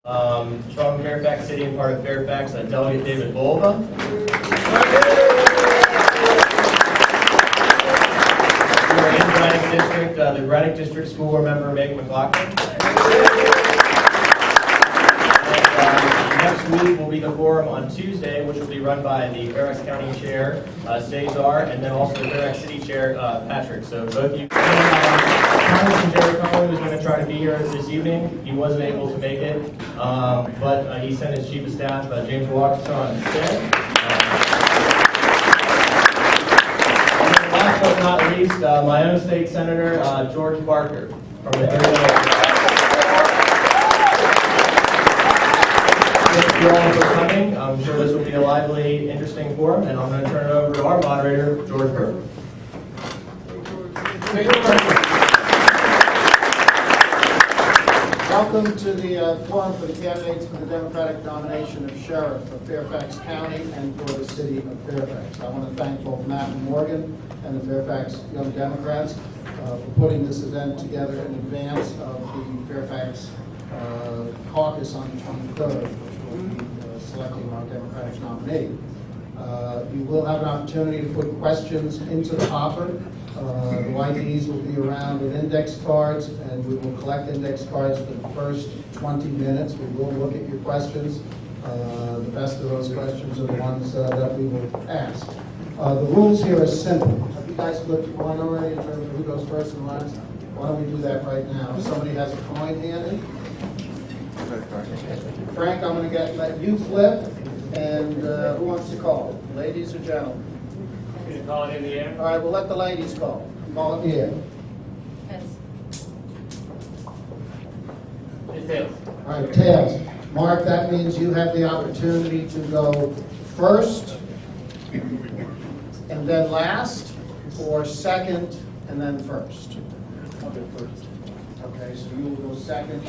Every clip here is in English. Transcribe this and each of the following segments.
From Fairfax City and part of Fairfax, Delegate David Bolva. We are in Braddock District, the Braddock District School Board member Megan McLaughlin. Next week will be the forum on Tuesday, which will be run by the Fairfax County Chair, Stacey, and then also the Fairfax City Chair, Patrick. So both of you. Congressman Jerry Cohen was going to try to be here this evening. He wasn't able to make it, but he sent his chief of staff, James Walkerson, instead. And last but not least, my own state senator, George Barker, from the area. Thank you all for coming. I'm sure this will be a lively, interesting forum, and I'm going to turn it over to our moderator, George Barker. Welcome to the forum for the candidates for the Democratic nomination of Sheriff of Fairfax County and for the City of Fairfax. I want to thank both Matt and Morgan and the Fairfax Young Democrats for putting this event together in advance of the Fairfax caucus on the 23rd, which will be selecting our Democratic nominee. You will have an opportunity to put questions into the hopper. The YDs will be around with index cards, and we will collect index cards for the first 20 minutes. We will look at your questions. The best of those questions are the ones that we will ask. The rules here are simple. Have you guys flipped a coin already in terms of who goes first and last? Why don't we do that right now? If somebody has a coin handy. Frank, I'm going to let you flip, and who wants to call? Ladies or gentlemen? You call it in the air? All right, we'll let the ladies call. Call it in the air. It's tails. All right, tails. Mark, that means you have the opportunity to go first and then last, or second and then first. I'll go first. Okay, so you will go second.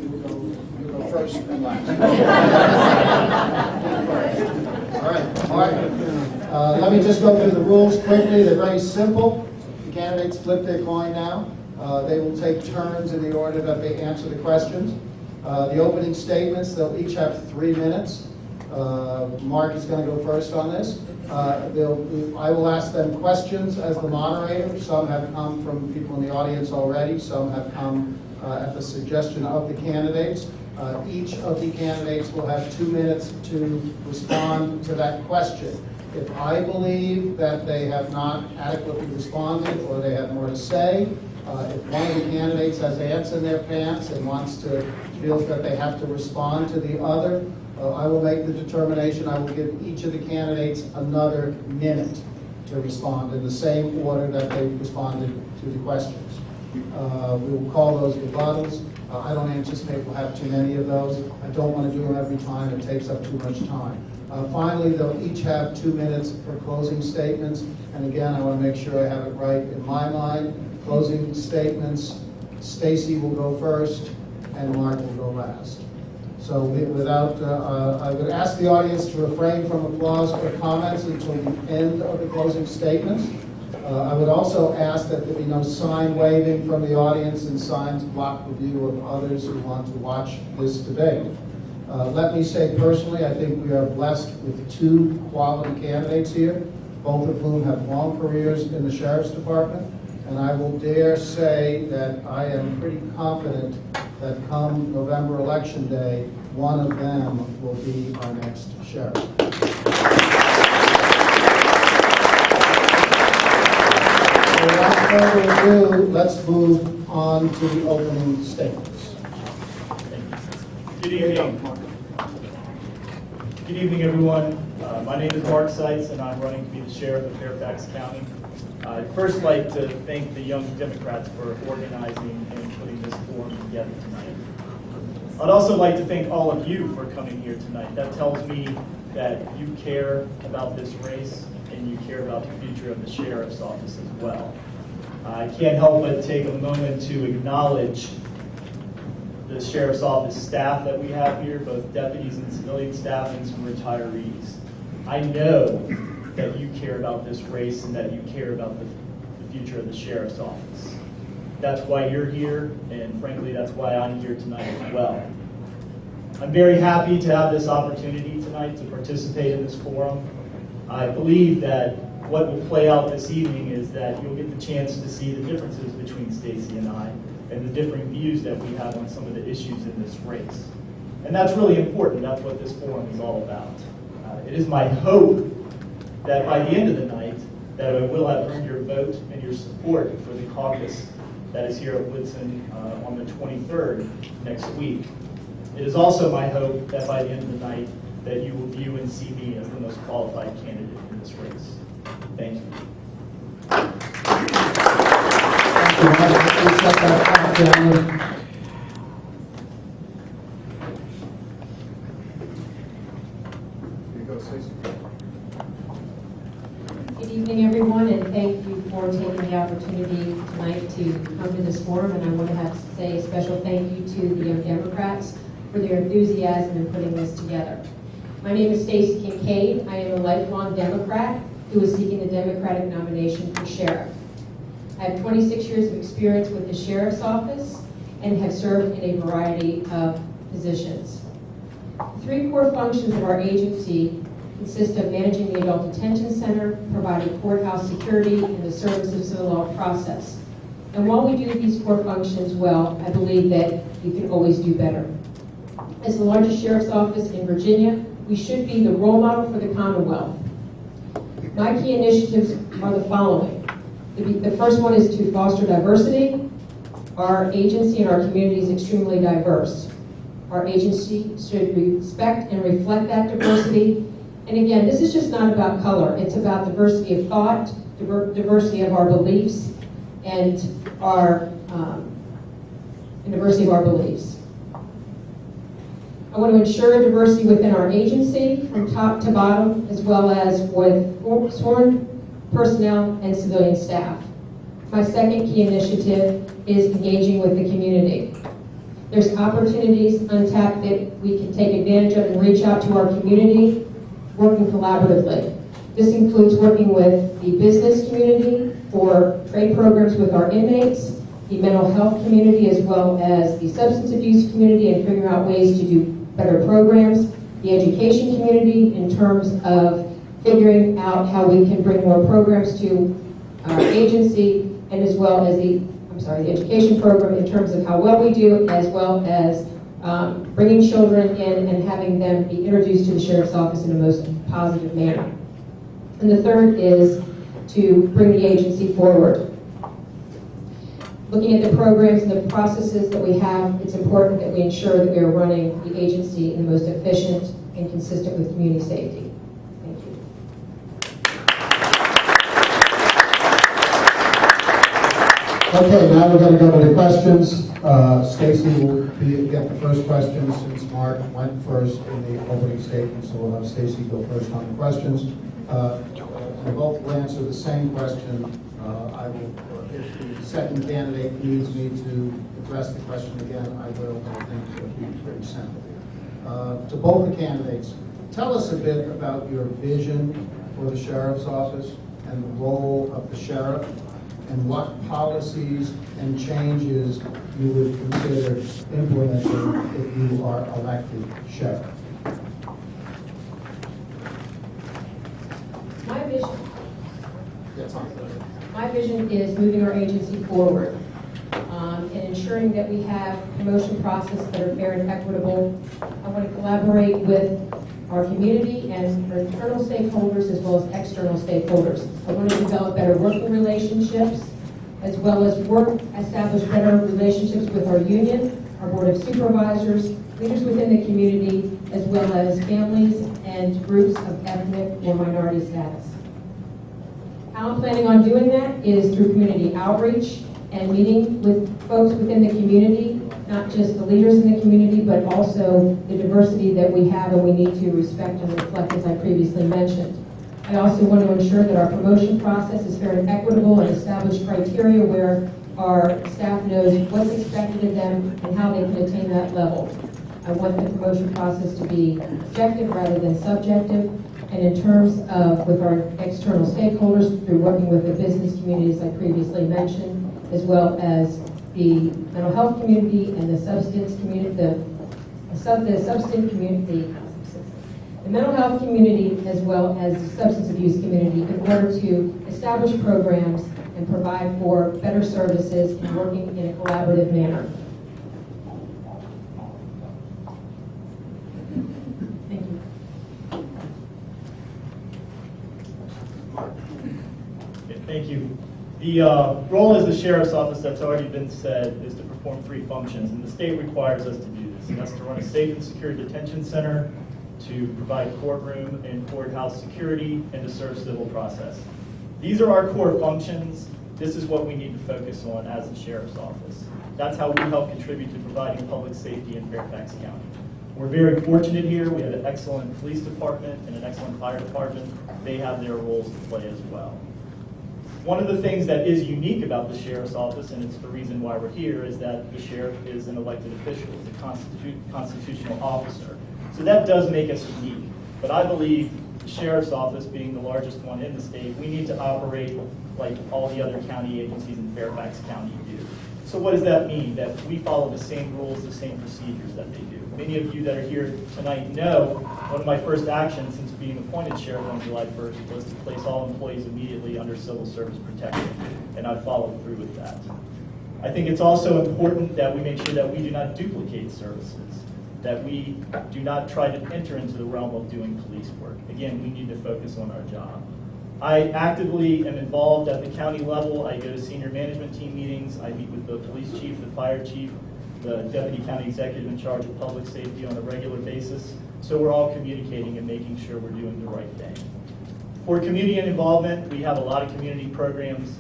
You will go first and last. All right, Mark. Let me just go through the rules quickly. They're very simple. The candidates flip their coin now. They will take turns in the order that they answer the questions. The opening statements, they'll each have 3 minutes. Mark is going to go first on this. I will ask them questions as the moderator. Some have come from people in the audience already. Some have come at the suggestion of the candidates. Each of the candidates will have 2 minutes to respond to that question. If I believe that they have not adequately responded or they have more to say, if one of the candidates has ants in their pants and feels that they have to respond to the other, I will make the determination. I will give each of the candidates another minute to respond in the same order that they responded to the questions. We will call those rebuttals. I don't anticipate we'll have too many of those. I don't want to do them every time. It takes up too much time. Finally, they'll each have 2 minutes for closing statements. And again, I want to make sure I have it right in my mind. Closing statements, Stacey will go first and Mark will go last. So I would ask the audience to refrain from applause or comments until the end of the closing statements. I would also ask that there be no sign waving from the audience, and signs block the view of others who want to watch this debate. Let me say personally, I think we are blessed with 2 quality candidates here, both of whom have long careers in the Sheriff's Department, and I will dare say that I am pretty confident that come November election day, one of them will be our next sheriff. Without further ado, let's move on to the opening statements. Good evening. Good evening, everyone. My name is Mark Seitz, and I'm running to be the Sheriff of Fairfax County. I'd first like to thank the Young Democrats for organizing and putting this forum together tonight. I'd also like to thank all of you for coming here tonight. That tells me that you care about this race and you care about the future of the Sheriff's Office as well. I can't help but take a moment to acknowledge the Sheriff's Office staff that we have here, both deputies and civilian staff and some retirees. I know that you care about this race and that you care about the future of the Sheriff's Office. That's why you're here, and frankly, that's why I'm here tonight as well. I'm very happy to have this opportunity tonight to participate in this forum. I believe that what will play out this evening is that you'll get the chance to see the differences between Stacey and I and the differing views that we have on some of the issues in this race. And that's really important. That's what this forum is all about. It is my hope that by the end of the night that I will have earned your vote and your support for the caucus that is here at Woodson on the 23rd next week. It is also my hope that by the end of the night that you will view and see me as the most qualified candidate in this race. Thank you. Thank you, Mike. Please set that clock down. Here you go, Stacey. Good evening, everyone, and thank you for taking the opportunity tonight to come to this forum. And I want to say a special thank you to the Young Democrats for their enthusiasm in putting this together. My name is Stacey Kincaid. I am a lifelong Democrat who is seeking the Democratic nomination for sheriff. I have 26 years of experience with the Sheriff's Office and have served in a variety of positions. Three core functions of our agency consist of managing the Adult Detention Center, providing courthouse security, and the service of civil law process. And while we do these core functions well, I believe that we can always do better. As the largest sheriff's office in Virginia, we should be the role model for the Commonwealth. My key initiatives are the following. The first one is to foster diversity. Our agency and our community is extremely diverse. Our agency should respect and reflect that diversity. And again, this is just not about color. It's about diversity of thought, diversity of our beliefs, and diversity of our beliefs. I want to ensure diversity within our agency from top to bottom, as well as with sworn personnel and civilian staff. My second key initiative is engaging with the community. There's opportunities untapped that we can take advantage of and reach out to our community, working collaboratively. This includes working with the business community for trade programs with our inmates, the mental health community, as well as the substance abuse community, and figuring out ways to do better programs, the education community in terms of figuring out how we can bring more programs to our agency, and as well as the education program in terms of how well we do, as well as bringing children in and having them be introduced to the Sheriff's Office in the most positive manner. And the third is to bring the agency forward. Looking at the programs and the processes that we have, it's important that we ensure that we are running the agency in the most efficient and consistent with community safety. Thank you. Okay, now we're going to go to the questions. Stacey will get the first question since Mark went first in the opening statement, so we'll have Stacey go first on the questions. We both will answer the same question. I will, if the second candidate needs me to address the question again, I will, but I think it'll be pretty simple. To both the candidates, tell us a bit about your vision for the Sheriff's Office and the role of the Sheriff, and what policies and changes you would consider implementing if you are elected Sheriff. My vision is moving our agency forward and ensuring that we have promotion processes that are fair and equitable. I want to collaborate with our community and our internal stakeholders as well as external stakeholders. I want to develop better working relationships as well as establish better relationships with our union, our board of supervisors, leaders within the community, as well as families and groups of ethnic or minority status. How I'm planning on doing that is through community outreach and meeting with folks within the community, not just the leaders in the community, but also the diversity that we have and we need to respect and reflect, as I previously mentioned. I also want to ensure that our promotion process is fair and equitable and establish criteria where our staff knows what's expected of them and how they can attain that level. I want the promotion process to be objective rather than subjective. And in terms of with our external stakeholders, through working with the business communities I previously mentioned, as well as the mental health community and the substance community, the the mental health community as well as the substance abuse community in order to establish programs and provide for better services and working in a collaborative manner. Thank you. Okay, thank you. The role as the sheriff's office, that's already been said, is to perform 3 functions, and the state requires us to do this. And that's to run a safe and secure detention center, to provide courtroom and courthouse security, and to serve civil process. These are our core functions. This is what we need to focus on as the sheriff's office. That's how we help contribute to providing public safety in Fairfax County. We're very fortunate here. We have an excellent police department and an excellent fire department. They have their roles to play as well. One of the things that is unique about the sheriff's office, and it's the reason why we're here, is that the sheriff is an elected official, is a constitutional officer. So that does make us unique. But I believe the sheriff's office, being the largest one in the state, we need to operate like all the other county agencies in Fairfax County do. So what does that mean? That we follow the same rules, the same procedures that they do. Many of you that are here tonight know one of my first actions since being appointed sheriff on July 1st was to place all employees immediately under civil service protection, and I followed through with that. I think it's also important that we make sure that we do not duplicate services, that we do not try to enter into the realm of doing police work. Again, we need to focus on our job. I actively am involved at the county level. I go to senior management team meetings. I meet with the police chief, the fire chief, the deputy county executive in charge of public safety on a regular basis. So we're all communicating and making sure we're doing the right thing. For community involvement, we have a lot of community programs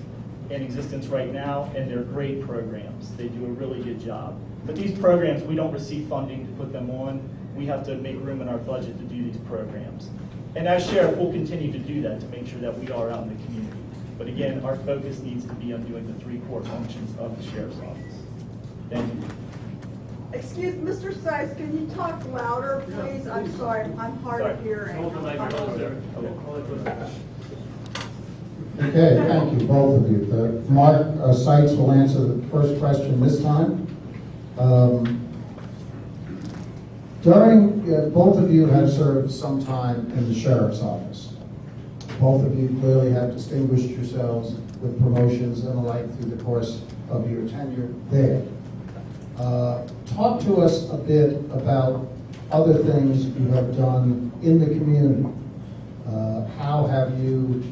in existence right now, and they're great programs. They do a really good job. But these programs, we don't receive funding to put them on. We have to make room in our budget to do these programs. And as sheriff, we'll continue to do that to make sure that we are out in the community. But again, our focus needs to be on doing the 3 core functions of the sheriff's office. Thank you. Excuse, Mr. Sykes, can you talk louder, please? I'm sorry, I'm hard of hearing. Okay, thank you, both of you. Mark Seitz will answer the first question this time. Both of you have served some time in the sheriff's office. Both of you clearly have distinguished yourselves with promotions and the like through the course of your tenure there. Talk to us a bit about other things you have done in the community. How have you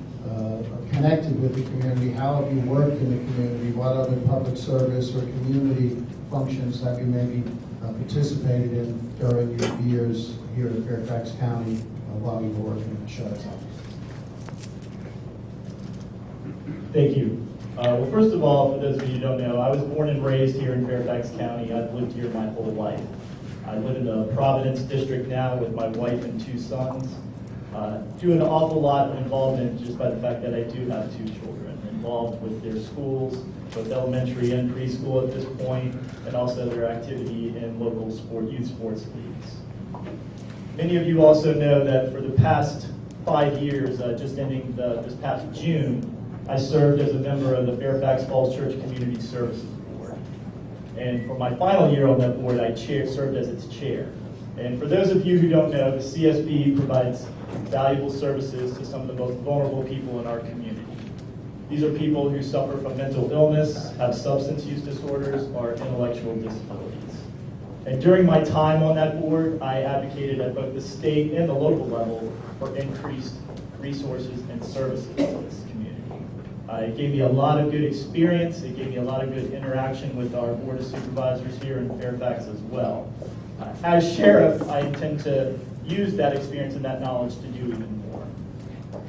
connected with the community? How have you worked in the community? What other public service or community functions have you maybe participated in during your years here in Fairfax County while you were working in the sheriff's office? Thank you. Well, first of all, for those of you who don't know, I was born and raised here in Fairfax County. I've lived here my whole life. I live in the Providence district now with my wife and 2 sons. Do an awful lot of involvement just by the fact that I do have 2 children, involved with their schools, both elementary and preschool at this point, and also their activity in local youth sports leagues. Many of you also know that for the past 5 years, just ending this past June, I served as a member of the Fairfax Falls Church Community Services Board. And for my final year on that board, I served as its chair. And for those of you who don't know, the CSB provides valuable services to some of the most vulnerable people in our community. These are people who suffer from mental illness, have substance use disorders, or intellectual disabilities. And during my time on that board, I advocated at both the state and the local level for increased resources and services to this community. It gave me a lot of good experience. It gave me a lot of good interaction with our Board of Supervisors here in Fairfax as well. As sheriff, I intend to use that experience and that knowledge to do even more.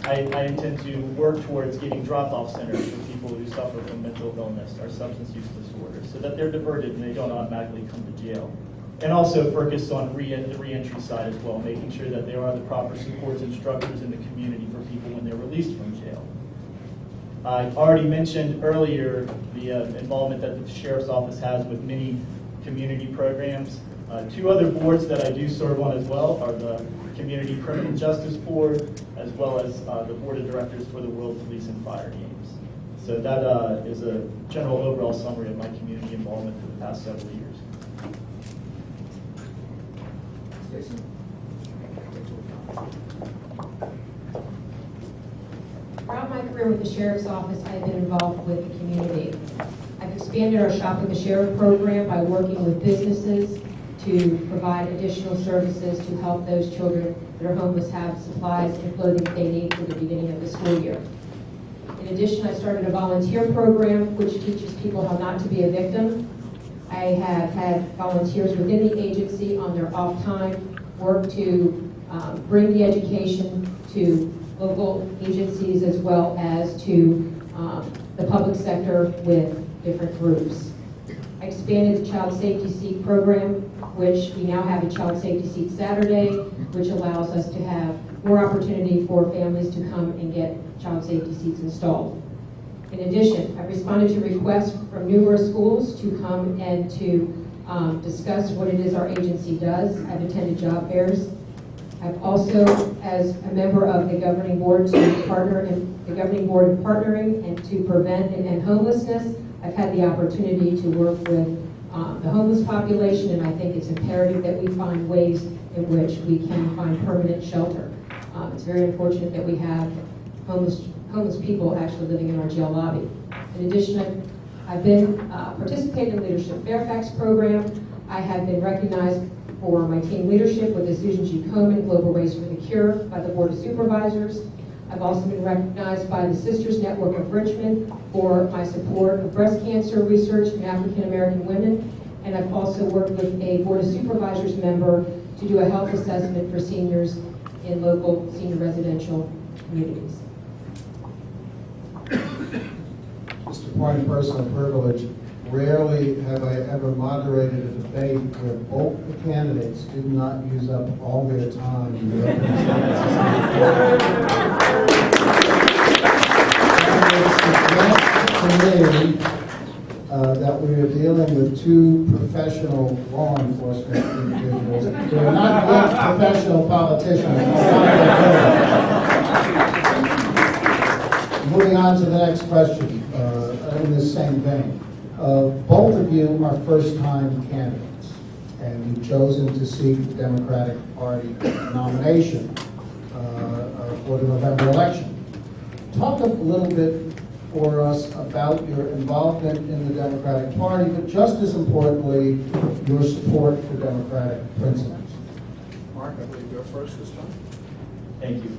I intend to work towards getting drop-off centers for people who suffer from mental illness or substance use disorders so that they're diverted and they don't automatically come to jail. And also focus on the reentry side as well, making sure that there are the proper supports and structures in the community for people when they're released from jail. I already mentioned earlier the involvement that the Sheriff's Office has with many community programs. 2 other boards that I do serve on as well are the Community Criminal Justice Board, as well as the Board of Directors for the World Police and Fire Games. So that is a general overall summary of my community involvement for the past several years. Stacey. Throughout my career with the Sheriff's Office, I have been involved with the community. I've expanded our Shop with the Sheriff program by working with businesses to provide additional services to help those children that are homeless have supplies and clothing they need for the beginning of the school year. In addition, I started a volunteer program which teaches people how not to be a victim. I have had volunteers within the agency on their off time work to bring the education to local agencies as well as to the public sector with different groups. I expanded the Child Safety Seat program, which we now have a Child Safety Seat Saturday, which allows us to have more opportunity for families to come and get child safety seats installed. In addition, I've responded to requests from numerous schools to come and to discuss what it is our agency does. I've attended job fairs. I've also, as a member of the governing board to partner in the governing board of partnering and to prevent and end homelessness, I've had the opportunity to work with the homeless population, and I think it's imperative that we find ways in which we can find permanent shelter. It's very unfortunate that we have homeless people actually living in our jail lobby. In addition, I've been participating in the Leadership Fairfax program. I have been recognized for my team leadership with the Susan G. Komen Global Race for the Cure by the Board of Supervisors. I've also been recognized by the Sisters Network of Richmond for my support of breast cancer research in African American women. And I've also worked with a Board of Supervisors member to do a health assessment for seniors in local senior residential communities. Just a point of personal privilege, rarely have I ever moderated a debate where both the candidates did not use up all their time in the opening statements. That we are dealing with two professional law enforcement individuals. They are not yet professional politicians. Moving on to the next question, in this same vein. Both of you are first-time candidates, and you've chosen to seek the Democratic Party nomination for the November election. Talk a little bit for us about your involvement in the Democratic Party, but just as importantly, your support for democratic principles. Mark, I believe you're first this time. Thank you.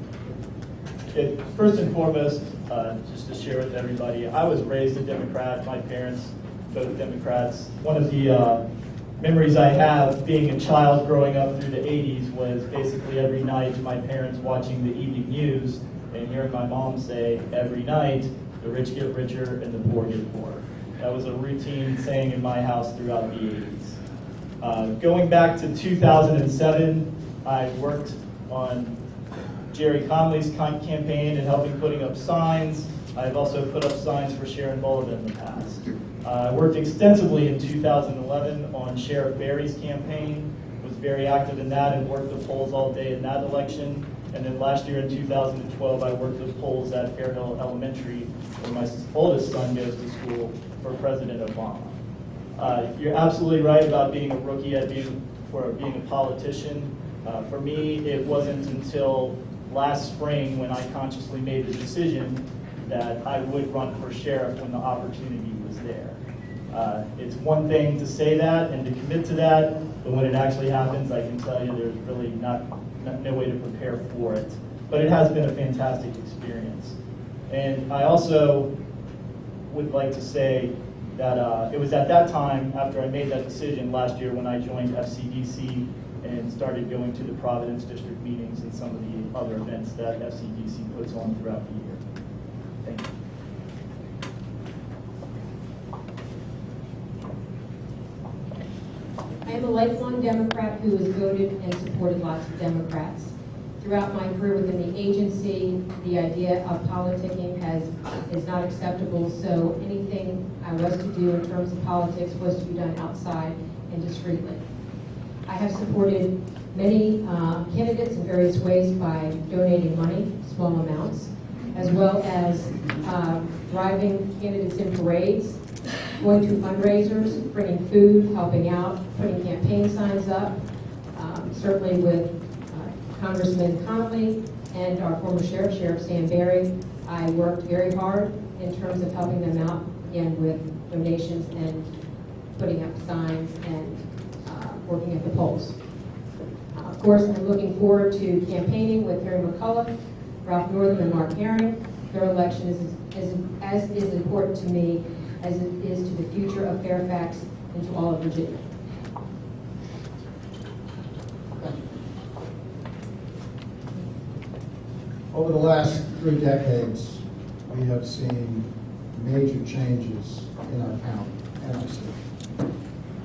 First and foremost, just to share with everybody, I was raised a Democrat. My parents, both Democrats. One of the memories I have being a child growing up through the 80s was basically every night my parents watching the evening news and hearing my mom say every night, the rich get richer and the poor get poorer. That was a routine saying in my house throughout the 80s. Going back to 2007, I worked on Jerry Conley's campaign and helping putting up signs. I've also put up signs for Sharon Mullin in the past. I worked extensively in 2011 on Sheriff Barry's campaign, was very active in that and worked the polls all day in that election. And then last year in 2012, I worked the polls at Fairhill Elementary, where my oldest son goes to school, for President Obama. You're absolutely right about being a rookie at being a politician. For me, it wasn't until last spring when I consciously made the decision that I would run for sheriff when the opportunity was there. It's one thing to say that and to commit to that, but when it actually happens, I can tell you there's really no way to prepare for it. But it has been a fantastic experience. And I also would like to say that it was at that time, after I made that decision last year, when I joined FCDC and started going to the Providence District meetings and some of the other events that FCDC puts on throughout the year. Thank you. I am a lifelong Democrat who has voted and supported lots of Democrats. Throughout my career within the agency, the idea of politicking is not acceptable, so anything I was to do in terms of politics was to be done outside and discreetly. I have supported many candidates in various ways by donating money, small amounts, as well as driving candidates in parades, going to fundraisers, bringing food, helping out, putting campaign signs up, certainly with Congressman Connolly and our former sheriff, Sheriff Stanberry. I worked very hard in terms of helping them out, again, with donations and putting up signs and working at the polls. Of course, I'm looking forward to campaigning with Harry McCullough, Ralph Northam, and Mark Herring. Their election is as important to me as it is to the future of Fairfax and to all of Virginia. Over the last 3 decades, we have seen major changes in our county and our city.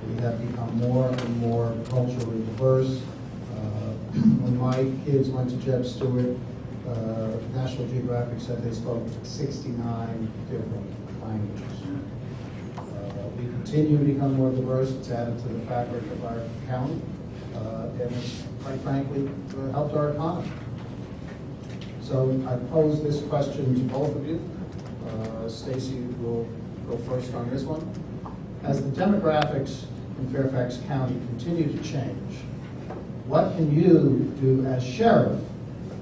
We have become more and more culturally diverse. When my kids went to Jeb Stewart, National Geographic said they spoke 69 different languages. We continue to become more diverse. It's added to the fabric of our county, and it's, quite frankly, helped our economy. So I pose this question to both of you. Stacey will go first on this one. As the demographics in Fairfax County continue to change, what can you do as sheriff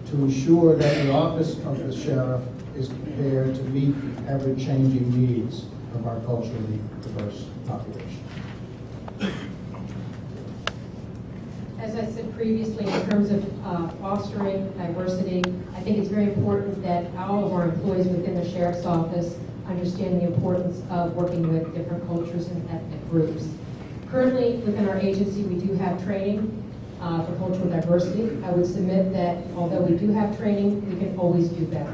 to ensure that the office of the sheriff is prepared to meet the ever-changing needs of our culturally diverse population? As I said previously, in terms of fostering diversity, I think it's very important that all of our employees within the sheriff's office understand the importance of working with different cultures and ethnic groups. Currently, within our agency, we do have training for cultural diversity. I would submit that although we do have training, we can always do better.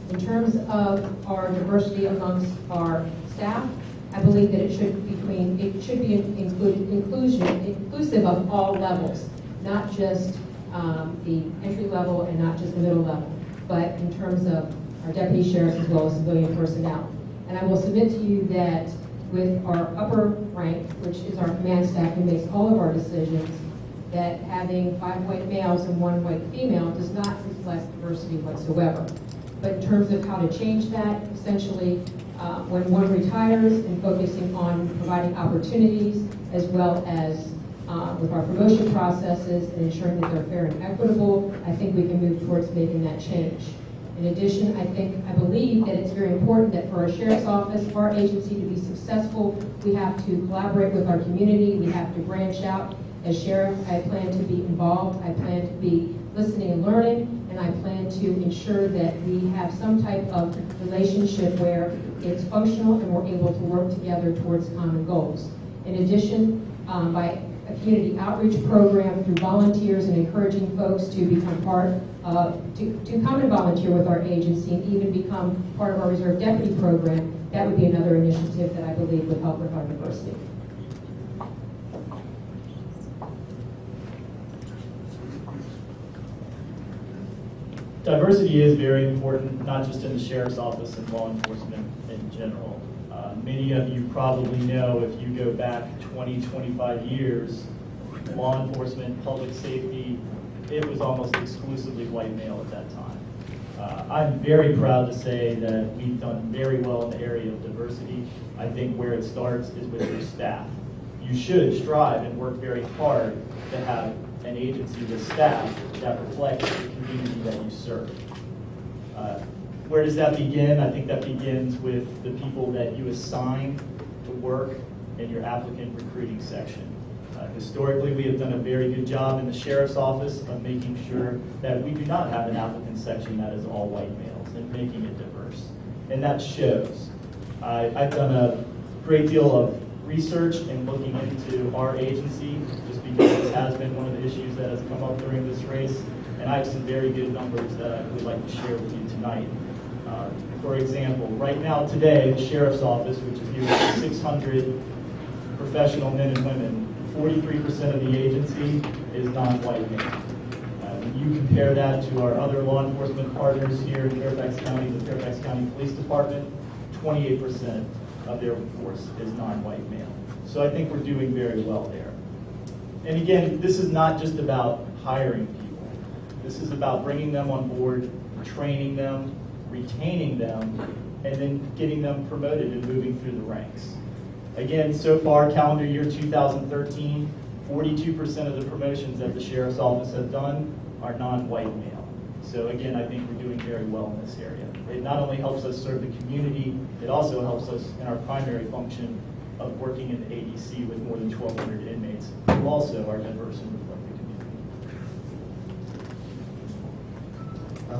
In terms of our diversity amongst our staff, I believe that it should be inclusive of all levels, not just the entry level and not just the middle level, but in terms of our deputy sheriffs as well as civilian personnel. And I will submit to you that with our upper rank, which is our command staff who makes all of our decisions, that having 5 white males and 1 white female does not reflect diversity whatsoever. But in terms of how to change that, essentially, when one retires and focusing on providing opportunities as well as with our promotion processes and ensuring that they're fair and equitable, I think we can move towards making that change. In addition, I believe that it's very important that for our sheriff's office, for our agency to be successful, we have to collaborate with our community, we have to branch out. As sheriff, I plan to be involved, I plan to be listening and learning, and I plan to ensure that we have some type of relationship where it's functional and we're able to work together towards common goals. In addition, by a community outreach program through volunteers and encouraging folks to become to come and volunteer with our agency and even become part of our reserve deputy program, that would be another initiative that I believe would help with our diversity. Diversity is very important, not just in the sheriff's office and law enforcement in general. Many of you probably know if you go back 20, 25 years, law enforcement, public safety, it was almost exclusively white male at that time. I'm very proud to say that we've done very well in the area of diversity. I think where it starts is with your staff. You should strive and work very hard to have an agency with staff that reflects the community that you serve. Where does that begin? I think that begins with the people that you assign to work in your applicant recruiting section. Historically, we have done a very good job in the sheriff's office of making sure that we do not have an applicant section that is all white males and making it diverse. And that shows. I've done a great deal of research and looking into our agency, just because this has been one of the issues that has come up during this race, and I have some very good numbers that I would like to share with you tonight. For example, right now today, the sheriff's office, which is nearly 600 professional men and women, 43% of the agency is non-white male. When you compare that to our other law enforcement partners here in Fairfax County, the Fairfax County Police Department, 28% of their force is non-white male. So I think we're doing very well there. And again, this is not just about hiring people. This is about bringing them on board, training them, retaining them, and then getting them promoted and moving through the ranks. Again, so far, calendar year 2013, 42% of the promotions that the sheriff's office has done are non-white male. So again, I think we're doing very well in this area. It not only helps us serve the community, it also helps us in our primary function of working in the ADC with more than 1,200 inmates who also are diverse and reflect the community.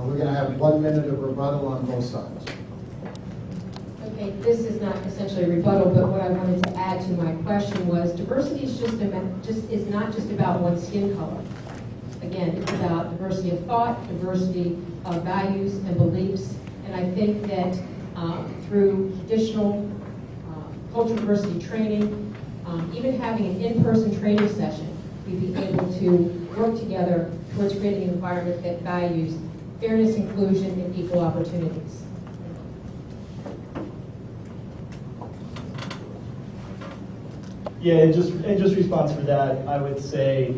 We're going to have 1 minute of rebuttal on both sides. Okay, this is not essentially a rebuttal, but what I wanted to add to my question was diversity is is not just about one's skin color. Again, it's about diversity of thought, diversity of values and beliefs, and I think that through additional cultural diversity training, even having an in-person training session, we'd be able to work together towards creating an environment that values fairness, inclusion, and equal opportunities. Yeah, in just response for that, I would say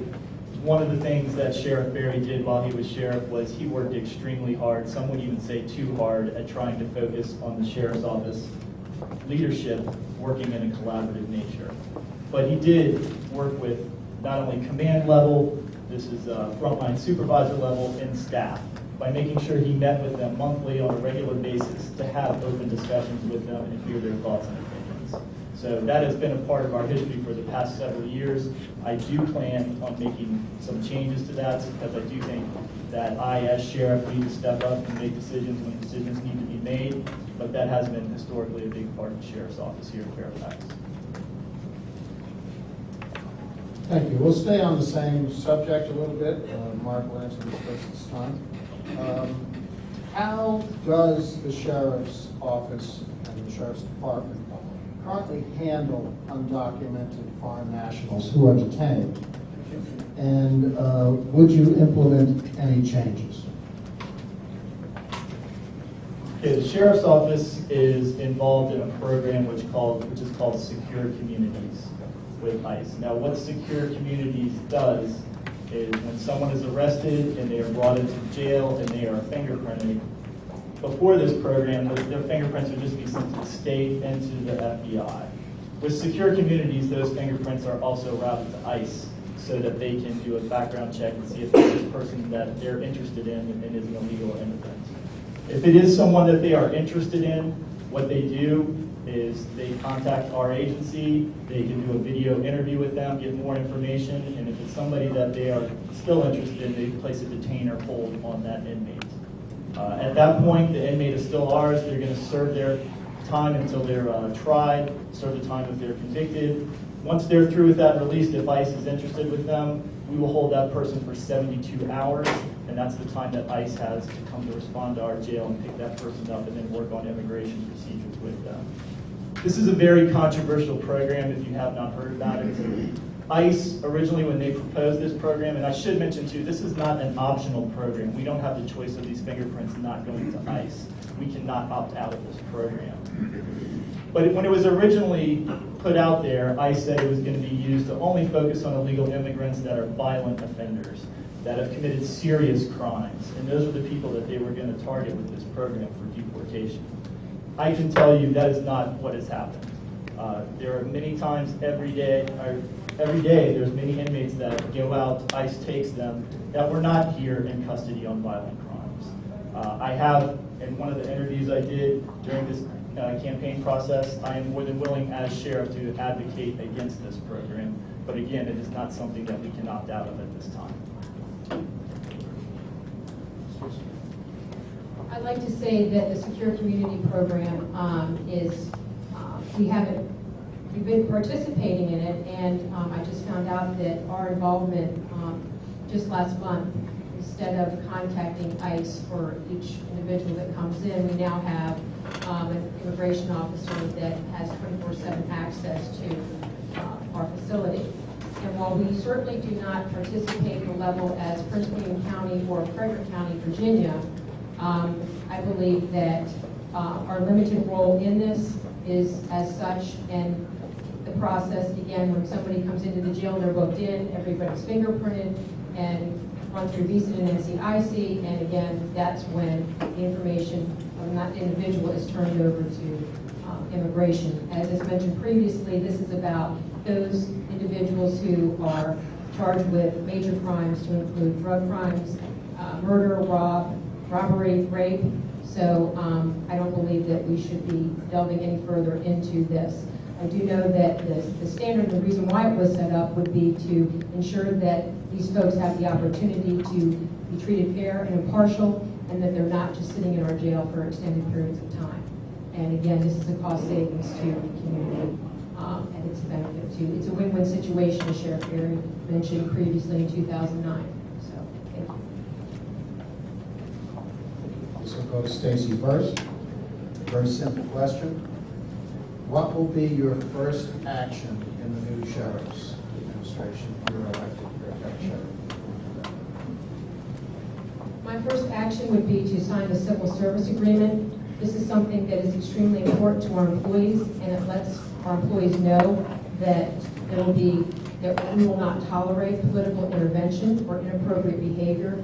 one of the things that Sheriff Berry did while he was sheriff was he worked extremely hard, some would even say too hard, at trying to focus on the sheriff's office leadership working in a collaborative nature. But he did work with not only command level, this is frontline supervisor level, and staff, by making sure he met with them monthly on a regular basis to have open discussions with them and hear their thoughts and opinions. So that has been a part of our history for the past several years. I do plan on making some changes to that because I do think that I, as sheriff, need to step up and make decisions when decisions need to be made, but that has been historically a big part of the sheriff's office here in Fairfax. Thank you. We'll stay on the same subject a little bit. Mark will answer this first this time. How does the sheriff's office and the sheriff's department currently handle undocumented foreign nationals who are detained? And would you implement any changes? Okay, the sheriff's office is involved in a program which is called Secure Communities with ICE. Now, what Secure Communities does is when someone is arrested and they are brought into jail and they are fingerprinted, before this program, their fingerprints would just be sent to the state and to the FBI. With Secure Communities, those fingerprints are also routed to ICE so that they can do a background check and see if it's a person that they're interested in and is an illegal immigrant. If it is someone that they are interested in, what they do is they contact our agency, they can do a video interview with them, get more information, and if it's somebody that they are still interested in, they place a detain or hold on that inmate. At that point, the inmate is still ours. They're going to serve their time until they're tried, serve the time if they're convicted. Once they're through with that release, if ICE is interested with them, we will hold that person for 72 hours, and that's the time that ICE has to come to respond to our jail and pick that person up and then work on immigration procedures with them. This is a very controversial program if you have not heard about it. ICE, originally when they proposed this program, and I should mention too, this is not an optional program. We don't have the choice of these fingerprints not going to ICE. We cannot opt out of this program. But when it was originally put out there, ICE said it was going to be used to only focus on illegal immigrants that are violent offenders, that have committed serious crimes. And those are the people that they were going to target with this program for deportation. I can tell you that is not what has happened. There are many times every day there's many inmates that go out, ICE takes them, that were not here in custody on violent crimes. I have, in one of the interviews I did during this campaign process, I am more than willing as sheriff to advocate against this program. But again, it is not something that we can opt out of at this time. I'd like to say that the Secure Community Program we've been participating in it, and I just found out that our involvement just last month, instead of contacting ICE for each individual that comes in, we now have an immigration officer that has 24/7 access to our facility. And while we certainly do not participate at the level as Prince William County or Frederick County, Virginia, I believe that our limited role in this is as such, and the process, again, when somebody comes into the jail, they're booked in, everybody's fingerprinted, and run through visa and NCIC, and again, that's when the information of that individual is turned over to immigration. As is mentioned previously, this is about those individuals who are charged with major crimes to include drug crimes, murder, robbery, rape. So I don't believe that we should be delving any further into this. I do know that the standard, the reason why it was set up would be to ensure that these folks have the opportunity to be treated fair and impartial, and that they're not just sitting in our jail for extended periods of time. And again, this is a cost savings to the community, and it's a benefit to, it's a win-win situation, as Sheriff Berry mentioned previously in 2009. So, thank you. This will go to Stacey first. Very simple question. What will be your first action in the new sheriff's administration if you're elected Fairfax Sheriff? My first action would be to sign the civil service agreement. This is something that is extremely important to our employees, and it lets our employees know that that we will not tolerate political intervention or inappropriate behavior.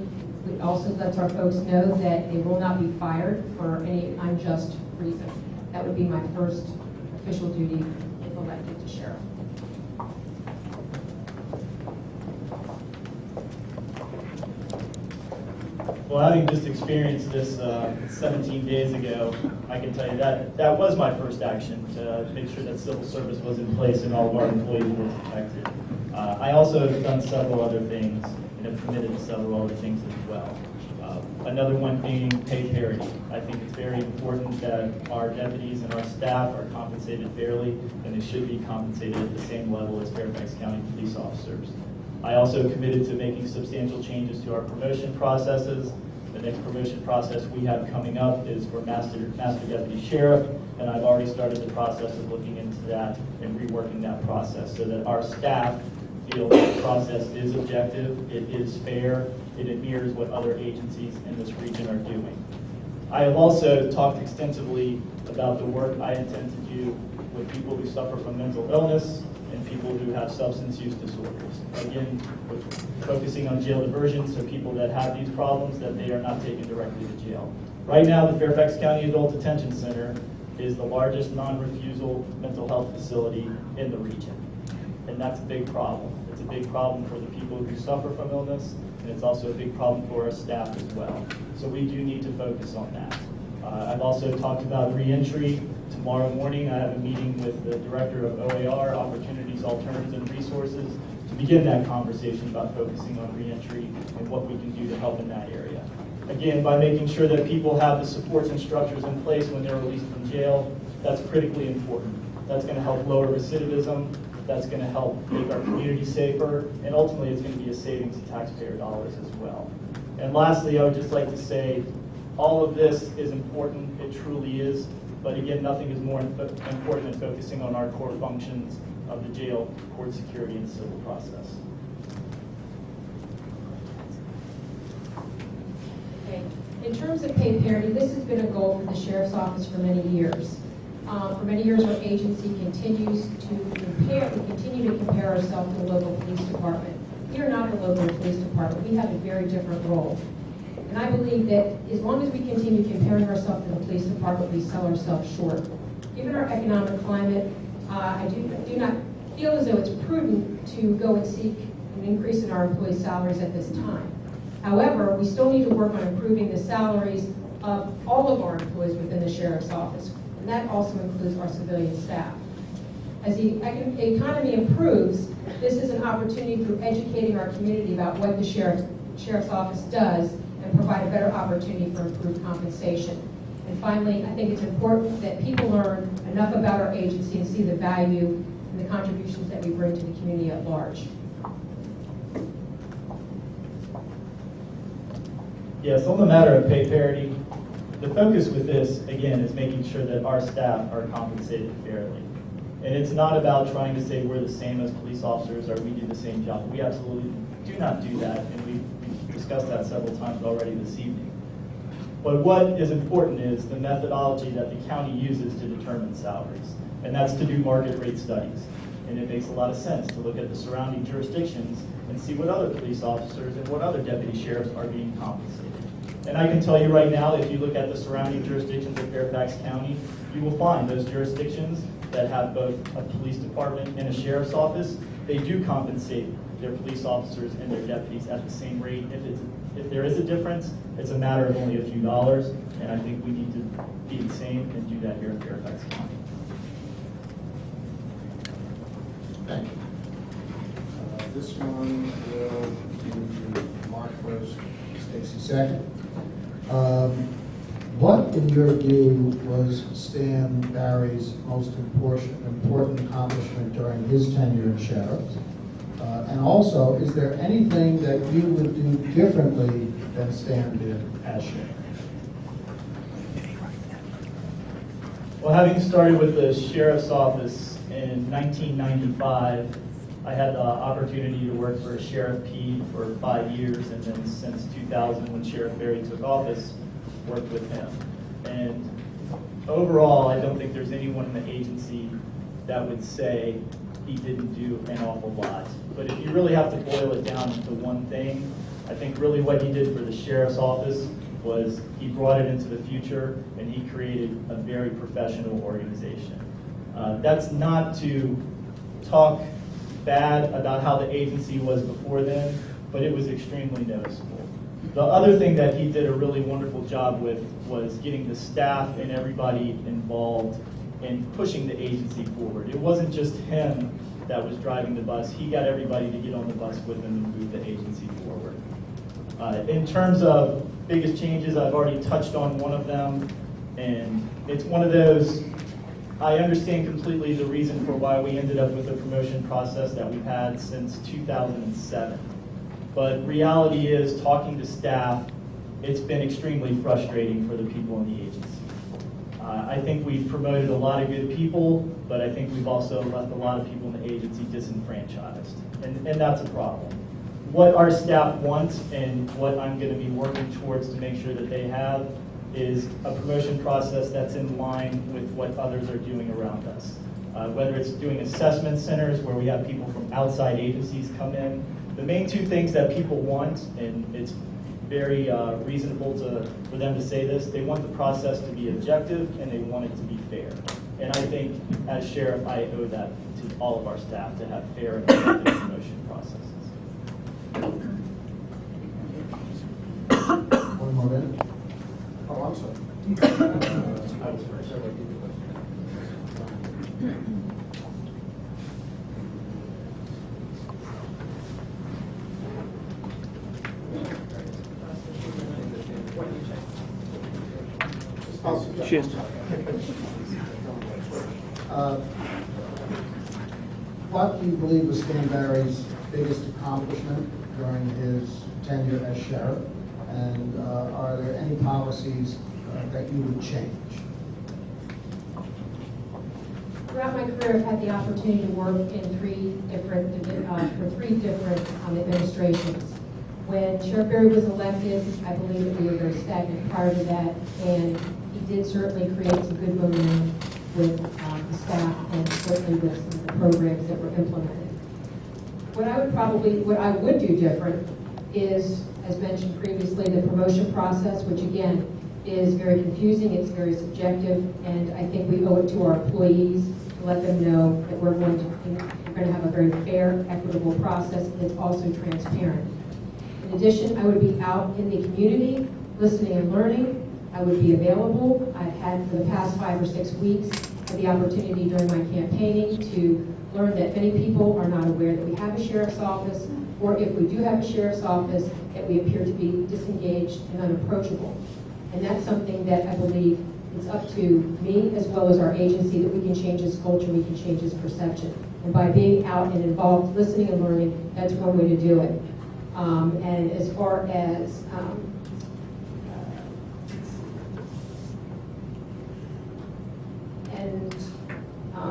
It also lets our folks know that they will not be fired for any unjust reason. That would be my first official duty if elected to sheriff. Well, having just experienced this 17 days ago, I can tell you that that was my first action, to make sure that civil service was in place and all of our employees were protected. I also have done several other things and have committed to several other things as well. Another one being pay parity. I think it's very important that our deputies and our staff are compensated fairly, and they should be compensated at the same level as Fairfax County police officers. I also committed to making substantial changes to our promotion processes. The next promotion process we have coming up is for Master Deputy Sheriff, and I've already started the process of looking into that and reworking that process so that our staff feel that the process is objective, it is fair, and it mirrors what other agencies in this region are doing. I have also talked extensively about the work I intend to do with people who suffer from mental illness and people who have substance use disorders. Again, focusing on jail diversion, so people that have these problems, that they are not taken directly to jail. Right now, the Fairfax County Adult Detention Center is the largest non-refusal mental health facility in the region. And that's a big problem. It's a big problem for the people who suffer from illness, and it's also a big problem for our staff as well. So we do need to focus on that. I've also talked about reentry. Tomorrow morning, I have a meeting with the director of OAR, Opportunities, Alternatives, and Resources, to begin that conversation about focusing on reentry and what we can do to help in that area. Again, by making sure that people have the supports and structures in place when they're released from jail, that's critically important. That's going to help lower recidivism. That's going to help make our community safer, and ultimately it's going to be a savings to taxpayer dollars as well. And lastly, I would just like to say, all of this is important, it truly is, but again, nothing is more important than focusing on our core functions of the jail, court security, and civil process. Okay. In terms of pay parity, this has been a goal for the Sheriff's Office for many years. For many years, our agency continues to compare. We continue to compare ourselves to the local police department. We are not the local police department. We have a very different role. And I believe that as long as we continue comparing ourselves to the police department, we sell ourselves short. Given our economic climate, I do not feel as though it's prudent to go and seek an increase in our employees' salaries at this time. However, we still need to work on improving the salaries of all of our employees within the Sheriff's Office, and that also includes our civilian staff. As the economy improves, this is an opportunity through educating our community about what the Sheriff's Office does and provide a better opportunity for improved compensation. And finally, I think it's important that people learn enough about our agency and see the value and the contributions that we bring to the community at large. Yes, on the matter of pay parity, the focus with this, again, is making sure that our staff are compensated fairly. And it's not about trying to say we're the same as police officers or we do the same job. We absolutely do not do that, and we've discussed that several times already this evening. But what is important is the methodology that the county uses to determine salaries, and that's to do market rate studies. And it makes a lot of sense to look at the surrounding jurisdictions and see what other police officers and what other deputy sheriffs are being compensated. And I can tell you right now, if you look at the surrounding jurisdictions of Fairfax County, you will find those jurisdictions that have both a police department and a sheriff's office they do compensate their police officers and their deputies at the same rate. If there is a difference, it's a matter of only a few dollars, and I think we need to be the same and do that here in Fairfax County. Thank you. This one will be Mark first. Stacey second. What, in your view, was Stan Barry's most important accomplishment during his tenure as sheriff? And also, is there anything that you would do differently than Stan did as sheriff? Well, having started with the sheriff's office in 1995, I had the opportunity to work for Sheriff P for 5 years, and then since 2000, when Sheriff Barry took office, worked with him. And overall, I don't think there's anyone in the agency that would say he didn't do an awful lot. But if you really have to boil it down to one thing, I think really what he did for the sheriff's office was he brought it into the future, and he created a very professional organization. That's not to talk bad about how the agency was before then, but it was extremely noticeable. The other thing that he did a really wonderful job with was getting the staff and everybody involved in pushing the agency forward. It wasn't just him that was driving the bus. He got everybody to get on the bus with him and move the agency forward. In terms of biggest changes, I've already touched on one of them, and it's one of those, I understand completely the reason for why we ended up with the promotion process that we've had since 2007. But reality is, talking to staff, it's been extremely frustrating for the people in the agency. I think we've promoted a lot of good people, but I think we've also left a lot of people in the agency disenfranchised, and that's a problem. What our staff wants and what I'm going to be working towards to make sure that they have is a promotion process that's in line with what others are doing around us. Whether it's doing assessment centers where we have people from outside agencies come in. The main two things that people want, and it's very reasonable for them to say this, they want the process to be objective and they want it to be fair. And I think as sheriff, I owe that to all of our staff to have fair and objective promotion processes. One more minute. Oh, I'm sorry. I was first. Cheers. What do you believe was Stan Barry's biggest accomplishment during his tenure as sheriff? And are there any policies that you would change? Throughout my career, I've had the opportunity to work in for three different administrations. When Sheriff Barry was elected, I believe that we were very stagnant prior to that, and he did certainly create some good momentum with the staff and certainly with some of the programs that were implemented. What I would do different is, as mentioned previously, the promotion process, which again is very confusing, it's very subjective, and I think we owe it to our employees to let them know that we're going to have a very fair, equitable process, and it's also transparent. In addition, I would be out in the community, listening and learning. I would be available. I've had for the past 5 or 6 weeks had the opportunity during my campaigning to learn that many people are not aware that we have a sheriff's office, or if we do have a sheriff's office, that we appear to be disengaged and unapproachable. And that's something that I believe it's up to me as well as our agency that we can change this culture, we can change this perception. And by being out and involved, listening and learning, that's one way to do it. And as far as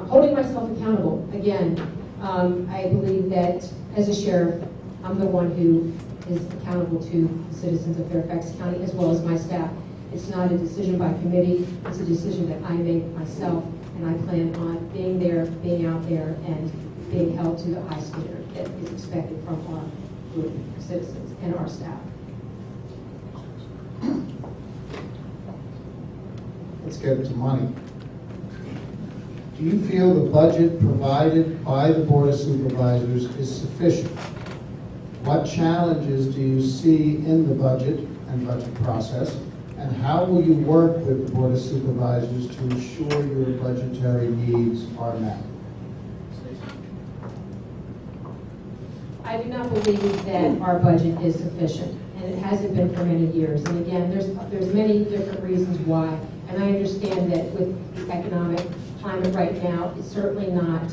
holding myself accountable, again, I believe that as a sheriff, I'm the one who is accountable to the citizens of Fairfax County as well as my staff. It's not a decision by committee, it's a decision that I make myself, and I plan on being there, being out there, and being held to the high standard that is expected from our group of citizens and our staff. Let's get to money. Do you feel the budget provided by the Board of Supervisors is sufficient? What challenges do you see in the budget and budget process? And how will you work with the Board of Supervisors to ensure your budgetary needs are met? I do not believe that our budget is sufficient, and it hasn't been for many years. And again, there's many different reasons why. And I understand that with the economic climate right now, it's certainly not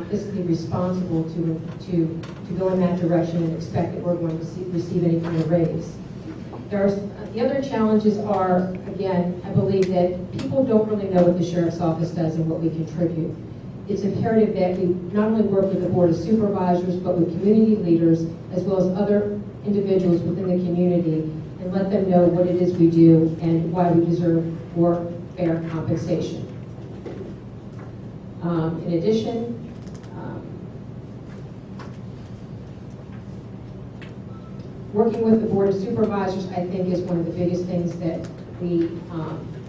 fiscally responsible to go in that direction and expect that we're going to receive any kind of raise. The other challenges are, again, I believe that people don't really know what the Sheriff's Office does and what we contribute. It's imperative that we not only work with the Board of Supervisors, but with community leaders, as well as other individuals within the community, and let them know what it is we do and why we deserve more fair compensation. In addition, working with the Board of Supervisors, I think, is one of the biggest things that we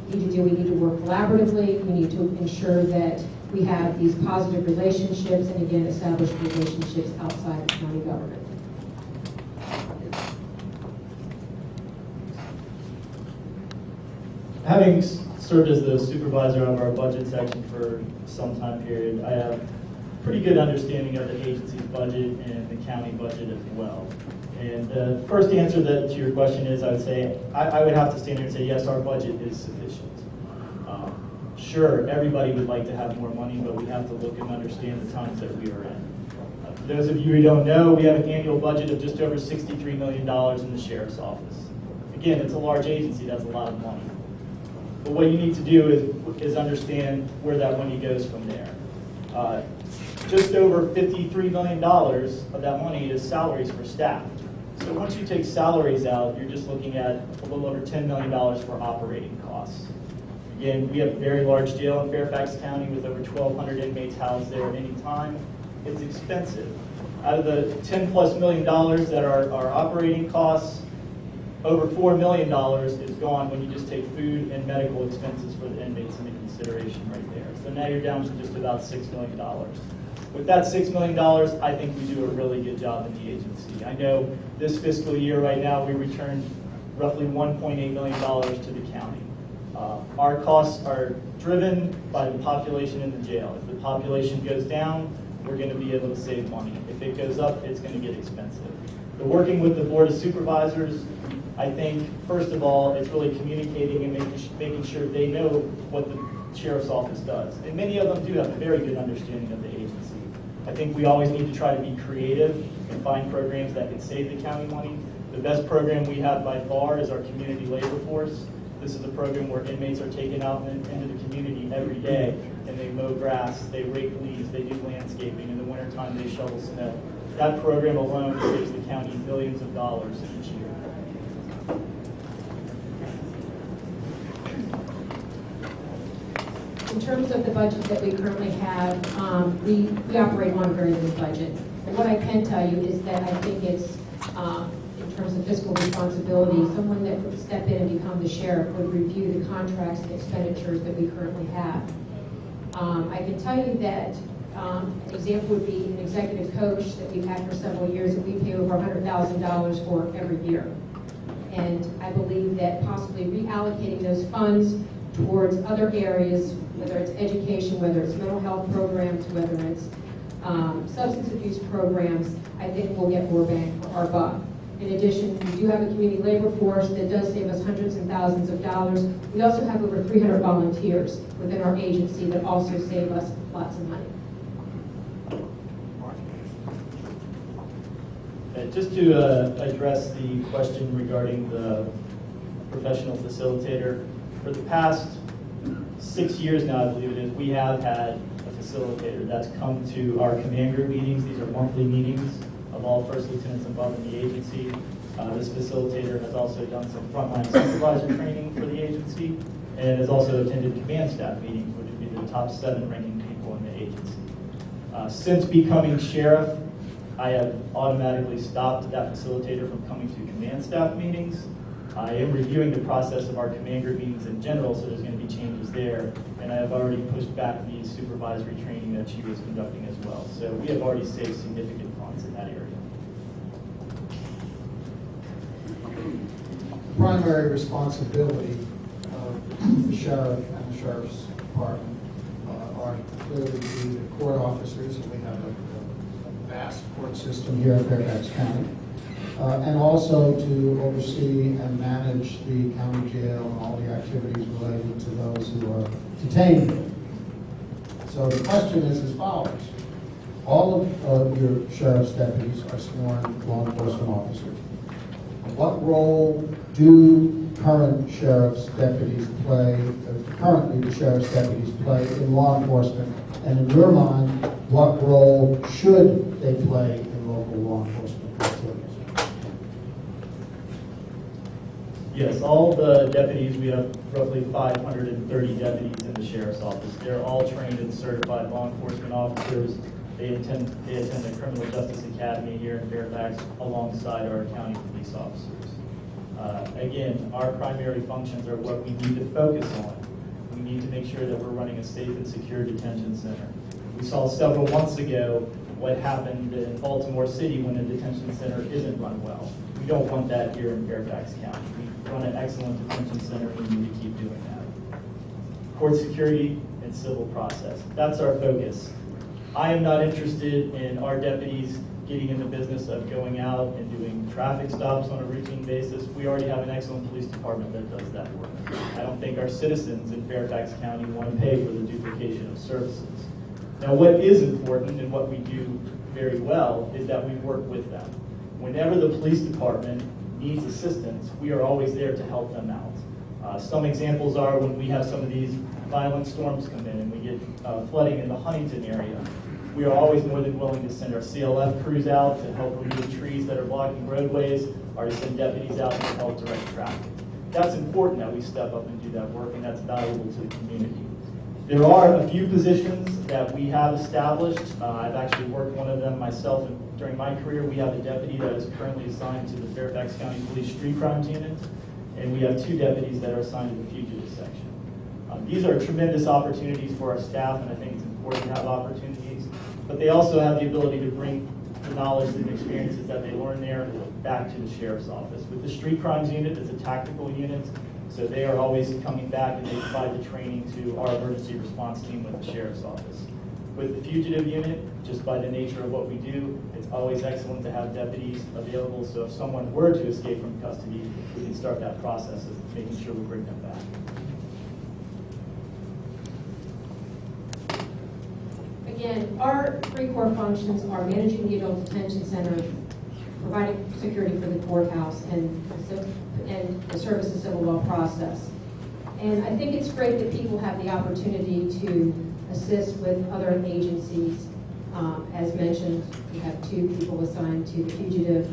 need to do. We need to work collaboratively. We need to ensure that we have these positive relationships and, again, establish relationships outside of county government. Having served as the supervisor of our budget section for some time period, I have pretty good understanding of the agency's budget and the county budget as well. And the first answer to your question is, I would say, I would have to stand here and say, yes, our budget is sufficient. Sure, everybody would like to have more money, but we have to look and understand the times that we are in. For those of you who don't know, we have an annual budget of just over $63 million in the Sheriff's Office. Again, it's a large agency, that's a lot of money. But what you need to do is understand where that money goes from there. Just over $53 million of that money is salaries for staff. So once you take salaries out, you're just looking at a little over $10 million for operating costs. Again, we have a very large jail in Fairfax County with over 1,200 inmates housed there at any time. It's expensive. Out of the $10+ million that are our operating costs, over $4 million is gone when you just take food and medical expenses for the inmates into consideration right there. So now you're down to just about $6 million. With that $6 million, I think we do a really good job in the agency. I know this fiscal year right now, we returned roughly $1.8 million to the county. Our costs are driven by the population in the jail. If the population goes down, we're going to be able to save money. If it goes up, it's going to get expensive. But working with the Board of Supervisors, I think, first of all, it's really communicating and making sure they know what the Sheriff's Office does. And many of them do have a very good understanding of the agency. I think we always need to try to be creative and find programs that can save the county money. The best program we have by far is our community labor force. This is a program where inmates are taken out into the community every day, and they mow grass, they rake leaves, they do landscaping. In the wintertime, they shovel snow. That program alone saves the county billions of dollars each year. In terms of the budget that we currently have, we operate on a very good budget. And what I can tell you is that I think it's, in terms of fiscal responsibility, someone that would step in and become the sheriff would review the contracts and expenditures that we currently have. I can tell you that an example would be an executive coach that we've had for several years that we pay over $100,000 for every year. And I believe that possibly reallocating those funds towards other areas, whether it's education, whether it's mental health programs, whether it's substance abuse programs, I think we'll get more bang for our buck. In addition, we do have a community labor force that does save us hundreds and thousands of dollars. We also have over 300 volunteers within our agency that also save us lots of money. Just to address the question regarding the professional facilitator, for the past 6 years now, I believe it is, we have had a facilitator that's come to our command group meetings. These are monthly meetings of all first lieutenants above in the agency. This facilitator has also done some frontline supervisor training for the agency and has also attended command staff meetings, which would be the top 7 ranking people in the agency. Since becoming sheriff, I have automatically stopped that facilitator from coming to command staff meetings. I am reviewing the process of our command group meetings in general, so there's going to be changes there. And I have already pushed back the supervisory training that she was conducting as well. So we have already saved significant funds in that area. Primary responsibility of the sheriff and the sheriff's department are clearly the court officers, and we have a vast court system here in Fairfax County, and also to oversee and manage the county jail and all the activities related to those who are detained. So the question is as follows. All of your sheriff's deputies are sworn law enforcement officers. What role do current sheriff's deputies play, currently the sheriff's deputies play in law enforcement? And in your mind, what role should they play in local law enforcement activities? Yes, all the deputies, we have roughly 530 deputies in the sheriff's office. They're all trained and certified law enforcement officers. They attend the Criminal Justice Academy here in Fairfax alongside our county police officers. Again, our primary functions are what we need to focus on. We need to make sure that we're running a safe and secure detention center. We saw several months ago what happened in Baltimore City when a detention center isn't run well. We don't want that here in Fairfax County. We run an excellent detention center, and we need to keep doing that. Court security and civil process. That's our focus. I am not interested in our deputies getting in the business of going out and doing traffic stops on a routine basis. We already have an excellent police department that does that work. I don't think our citizens in Fairfax County want to pay for the duplication of services. Now, what is important and what we do very well is that we work with them. Whenever the police department needs assistance, we are always there to help them out. Some examples are when we have some of these violent storms come in and we get flooding in the Huntington area. We are always more than willing to send our CLF crews out to help remove trees that are blocking roadways, or to send deputies out to help direct traffic. That's important that we step up and do that work, and that's valuable to the community. There are a few positions that we have established. I've actually worked one of them myself during my career. We have a deputy that is currently assigned to the Fairfax County Police Street Crimes Unit, and we have 2 deputies that are assigned to the fugitive section. These are tremendous opportunities for our staff, and I think it's important to have opportunities, but they also have the ability to bring the knowledge and experiences that they learn there back to the sheriff's office. With the street crimes unit, it's a tactical unit, so they are always coming back and they provide the training to our emergency response team with the sheriff's office. With the fugitive unit, just by the nature of what we do, it's always excellent to have deputies available, so if someone were to escape from custody, we can start that process of making sure we bring them back. Again, our 3 core functions are managing the adult detention center, providing security for the courthouse, and the service and civil law process. And I think it's great that people have the opportunity to assist with other agencies. As mentioned, we have 2 people assigned to the fugitive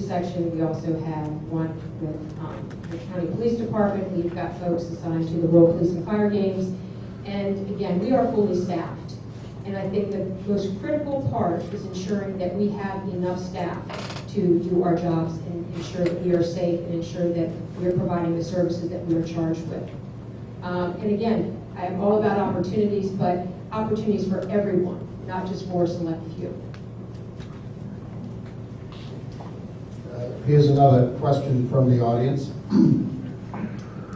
section. We also have one with the county police department. We've got folks assigned to the rural police and fire gangs. And again, we are fully staffed. And I think the most critical part is ensuring that we have enough staff to do our jobs and ensure that we are safe and ensure that we are providing the services that we are charged with. And again, I am all about opportunities, but opportunities for everyone, not just for a select few. Here's another question from the audience.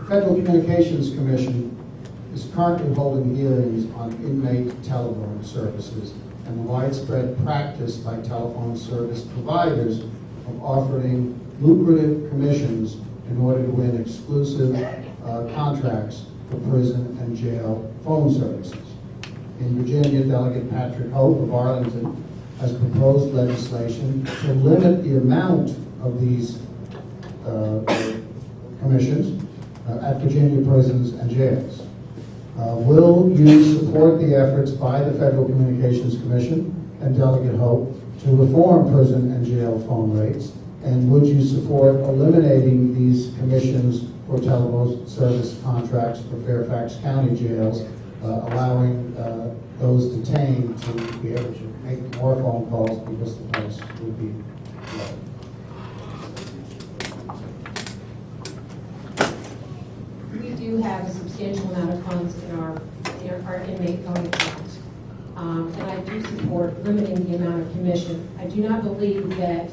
Federal Communications Commission is currently holding hearings on inmate telephone services and the widespread practice by telephone service providers of offering lucrative commissions in order to win exclusive contracts for prison and jail phone services. In Virginia, Delegate Patrick Hope of Arlington has proposed legislation to limit the amount of these commissions at Virginia prisons and jails. Will you support the efforts by the Federal Communications Commission and Delegate Hope to reform prison and jail phone rates? And would you support eliminating these commissions for telephone service contracts for Fairfax County jails, allowing those detained to be able to make more phone calls because the price would be low? substantial amount of funds in our inmate phone account. And I do support limiting the amount of commission. I do not believe that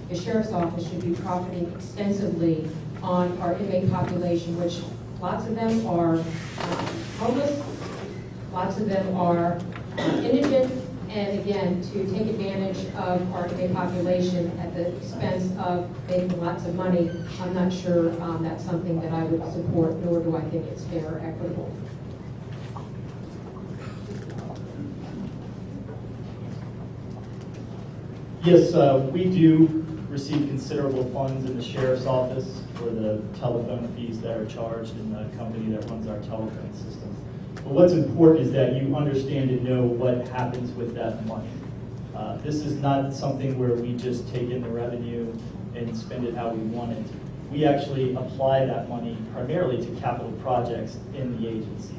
the sheriff's office should be profiting extensively on our inmate population, which lots of them are homeless, lots of them are indigent, and again, to take advantage of our inmate population at the expense of making lots of money, I'm not sure that's something that I would support, nor do I think it's fair or equitable. Yes, we do receive considerable funds in the sheriff's office for the telephone fees that are charged in the company that runs our telephone system. But what's important is that you understand and know what happens with that money. This is not something where we just take in the revenue and spend it how we want it. We actually apply that money primarily to capital projects in the agency.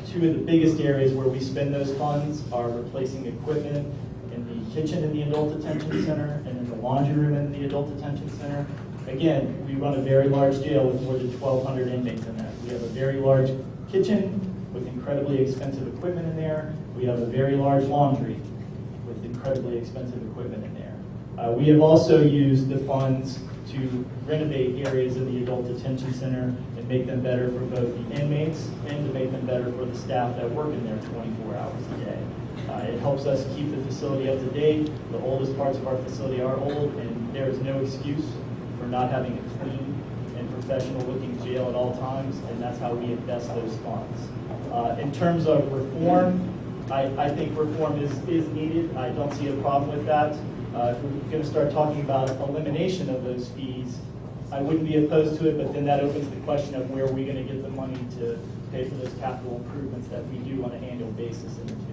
Two of the biggest areas where we spend those funds are replacing equipment in the kitchen in the adult detention center and in the laundry room in the adult detention center. Again, we run a very large jail with more than 1,200 inmates in there. We have a very large kitchen with incredibly expensive equipment in there. We have a very large laundry with incredibly expensive equipment in there. We have also used the funds to renovate areas in the adult detention center and make them better for both the inmates and to make them better for the staff that work in there 24 hours a day. It helps us keep the facility up to date. The oldest parts of our facility are old, and there is no excuse for not having a clean and professional-looking jail at all times, and that's how we invest those funds. In terms of reform, I think reform is needed. I don't see a problem with that. If we're going to start talking about elimination of those fees, I wouldn't be opposed to it, but then that opens the question of where are we going to get the money to pay for those capital improvements that we do on an annual basis in the jail.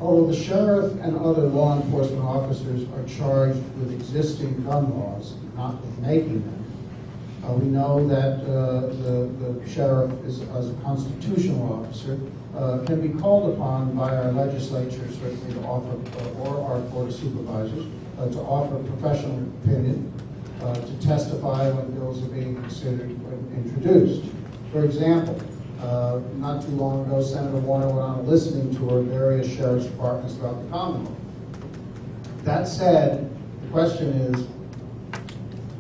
Although the sheriff and other law enforcement officers are charged with existing gun laws, not with making them, we know that the sheriff is, as a constitutional officer, can be called upon by our legislature certainly to offer, or our board of supervisors, to offer professional opinion, to testify when bills are being considered and introduced. For example, not too long ago, Senator Warner went on a listening tour of various sheriff's departments throughout the Commonwealth. That said, the question is,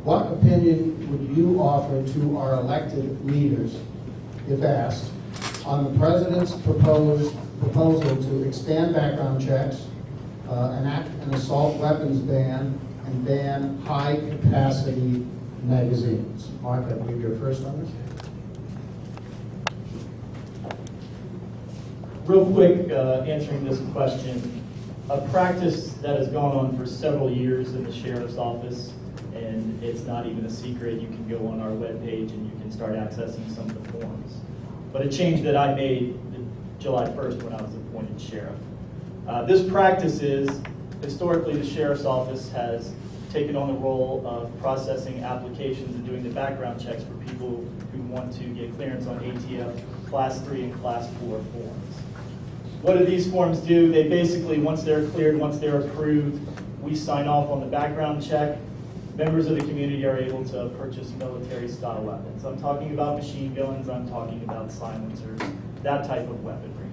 what opinion would you offer to our elected leaders, if asked, on the president's proposal to expand background checks, enact an assault weapons ban, and ban high-capacity magazines? Mark, I believe you're first on this. Real quick, answering this question, a practice that has gone on for several years in the sheriff's office, and it's not even a secret. You can go on our webpage and you can start accessing some of the forms. But a change that I made July 1st when I was appointed sheriff. This practice is, historically the sheriff's office has taken on the role of processing applications and doing the background checks for people who want to get clearance on ATF Class 3 and Class 4 forms. What do these forms do? They basically, once they're cleared, once they're approved, we sign off on the background check. Members of the community are able to purchase military-style weapons. I'm talking about machine guns, I'm talking about silencers, that type of weaponry.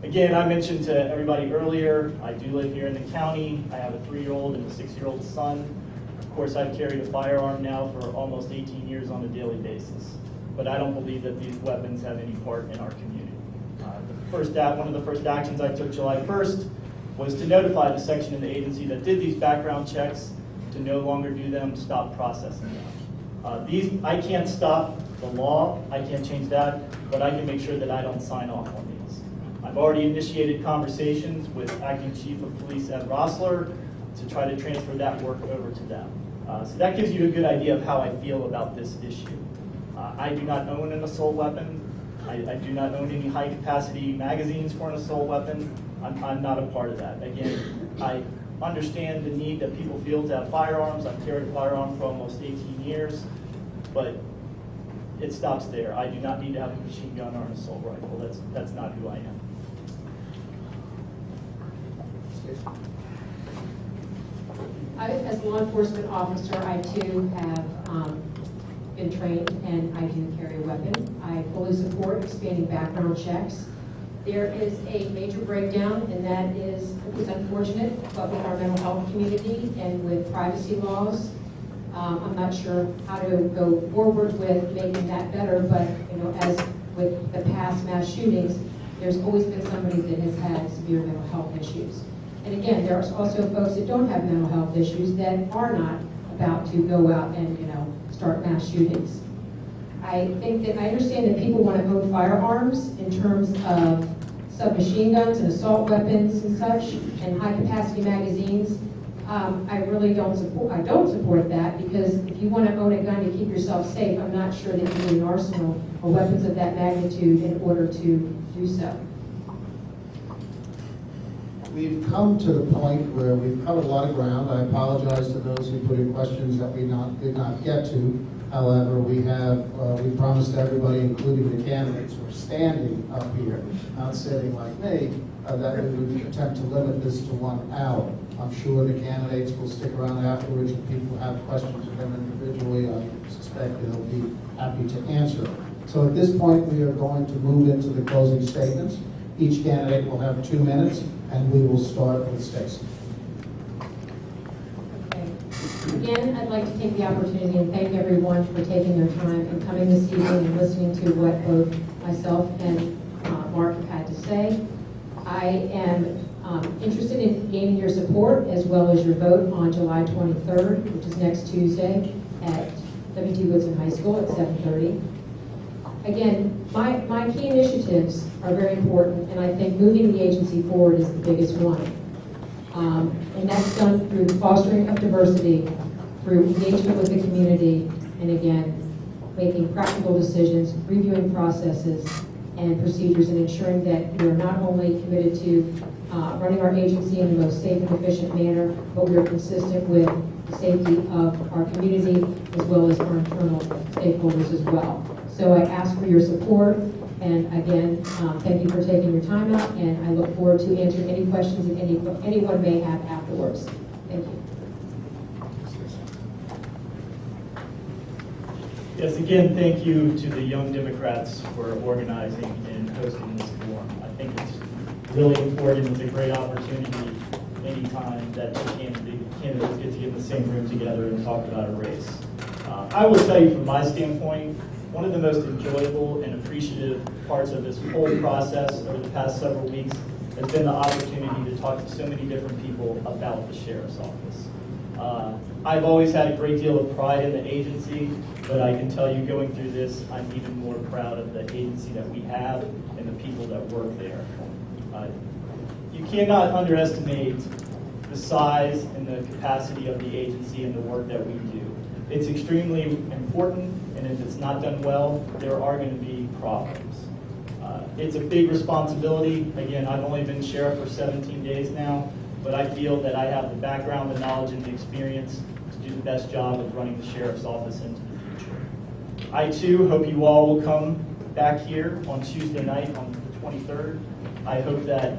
Again, I mentioned to everybody earlier, I do live here in the county. I have a 3-year-old and a 6-year-old son. Of course, I've carried a firearm now for almost 18 years on a daily basis. But I don't believe that these weapons have any part in our community. One of the first actions I took July 1st was to notify the section in the agency that did these background checks to no longer do them, stop processing them. I can't stop the law, I can't change that, but I can make sure that I don't sign off on these. I've already initiated conversations with Acting Chief of Police Ed Rossler to try to transfer that work over to them. So that gives you a good idea of how I feel about this issue. I do not own an assault weapon. I do not own any high-capacity magazines for an assault weapon. I'm not a part of that. Again, I understand the need that people feel to have firearms. I've carried a firearm for almost 18 years, but it stops there. I do not need to have a machine gun or an assault rifle. That's not who I am. I As a law enforcement officer, I too have been trained and I do carry a weapon. I fully support expanding background checks. There is a major breakdown, and that is unfortunate, but with our mental health community and with privacy laws, I'm not sure how to go forward with making that better, but as with the past mass shootings, there's always been somebody that has had severe mental health issues. And again, there's also folks that don't have mental health issues that are not about to go out and start mass shootings. I think that I understand that people want to own firearms in terms of submachine guns and assault weapons and such, and high-capacity magazines. I really don't support that, because if you want to own a gun to keep yourself safe, I'm not sure that you need an arsenal of weapons of that magnitude in order to do so. We've come to the point where we've covered a lot of ground. I apologize to those who put in questions that we did not get to. However, we promised everybody, including the candidates who are standing up here, not sitting like me, that we would attempt to limit this to 1 hour. I'm sure the candidates will stick around afterwards. If people have questions of them individually, I suspect they'll be happy to answer. So at this point, we are going to move into the closing statements. Each candidate will have 2 minutes, and we will start with Stacey. Okay. Again, I'd like to take the opportunity and thank everyone for taking their time and coming this evening and listening to what both myself and Mark have had to say. I am interested in gaining your support as well as your vote on July 23rd, which is next Tuesday at W.T. Woodson High School at 7:30. Again, my key initiatives are very important, and I think moving the agency forward is the biggest one. And that's done through fostering of diversity, through engagement with the community, and again, making practical decisions, reviewing processes and procedures, and ensuring that we are not only committed to running our agency in the most safe and efficient manner, but we are consistent with the safety of our community as well as our internal stakeholders as well. So I ask for your support, and again, thank you for taking your time out, and I look forward to answering any questions that anyone may have afterwards. Thank you. Yes, again, thank you to the Young Democrats for organizing and hosting this forum. I think it's really important. It's a great opportunity anytime that the candidates get to get in the same room together and talk about a race. I will tell you from my standpoint, one of the most enjoyable and appreciative parts of this whole process over the past several weeks has been the opportunity to talk to so many different people about the sheriff's office. I've always had a great deal of pride in the agency, but I can tell you going through this, I'm even more proud of the agency that we have and the people that work there. You cannot underestimate the size and the capacity of the agency and the work that we do. It's extremely important, and if it's not done well, there are going to be problems. It's a big responsibility. Again, I've only been sheriff for 17 days now, but I feel that I have the background, the knowledge, and the experience to do the best job of running the sheriff's office into the future. I too hope you all will come back here on Tuesday night on the 23rd. I hope that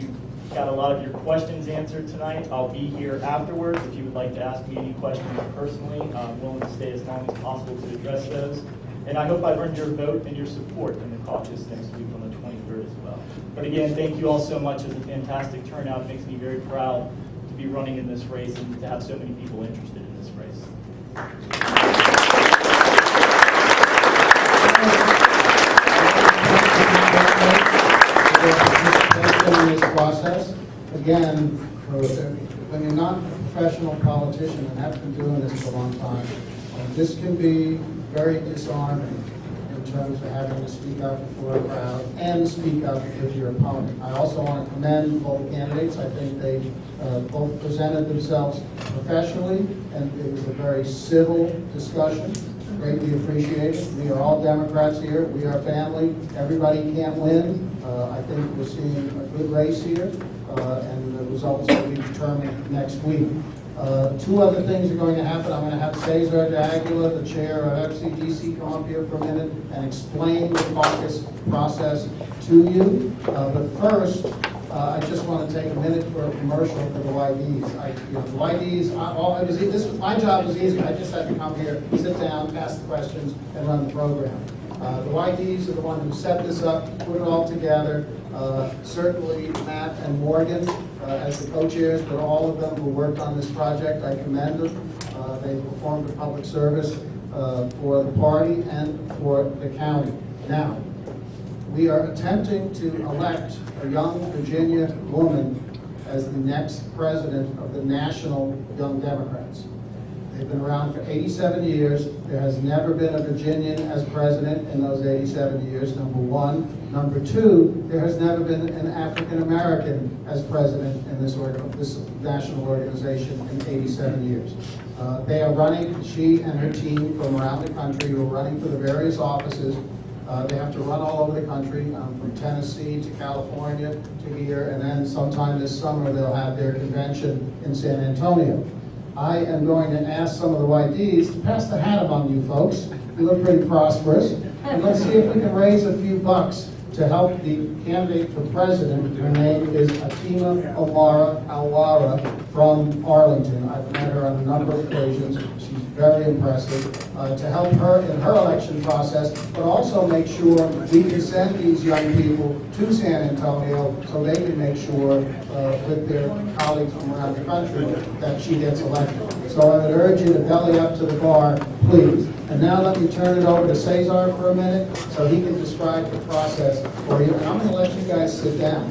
you got a lot of your questions answered tonight. I'll be here afterwards if you would like to ask me any questions personally. I'm willing to stay as long as possible to address those. And I hope I've earned your vote and your support in the caucus next week on the 23rd as well. But again, thank you all so much. It's a fantastic turnout. It makes me very proud to be running in this race and to have so many people interested in this race. In this process, again, when you're not a professional politician and have been doing this for a long time, this can be very disarming in terms of having to speak out before a crowd and speak out with your opponent. I also want to commend both candidates. I think they both presented themselves professionally, and it was a very civil discussion. Greatly appreciated. We are all Democrats here. We are family. Everybody can't win. I think we're seeing a good race here, and the results will be determined next week. Two other things are going to happen. I'm going to have Cesar de Aguila, the chair of FCDC, come up here for a minute and explain the caucus process to you. But first, I just want to take a minute for a commercial for the YDs. The YDs, my job was easy. I just had to come here, sit down, ask the questions, and run the program. The YDs are the one who set this up, put it all together. Certainly Matt and Morgan as the co-chairs, but all of them who worked on this project, I commend them. They performed a public service for the party and for the county. Now, we are attempting to elect a young Virginia woman as the next president of the National Young Democrats. They've been around for 87 years. There has never been a Virginian as president in those 87 years, number one. Number two, there has never been an African American as president in this national organization in 87 years. They are running, she and her team from around the country who are running for the various offices. They have to run all over the country, from Tennessee to California to here, and then sometime this summer they'll have their convention in San Antonio. I am going to ask some of the YDs to pass the hat among you folks. You look pretty prosperous. And let's see if we can raise a few bucks to help the candidate for president. Her name is Atima Omara Alwara from Arlington. I've met her on a number of occasions. She's very impressive. To help her in her election process, but also make sure we can send these young people to San Antonio so they can make sure with their colleagues from around the country that she gets elected. So I would urge you to belly up to the bar, please. And now let me turn it over to Cesar for a minute so he can describe the process for you. And I'm going to let you guys sit down.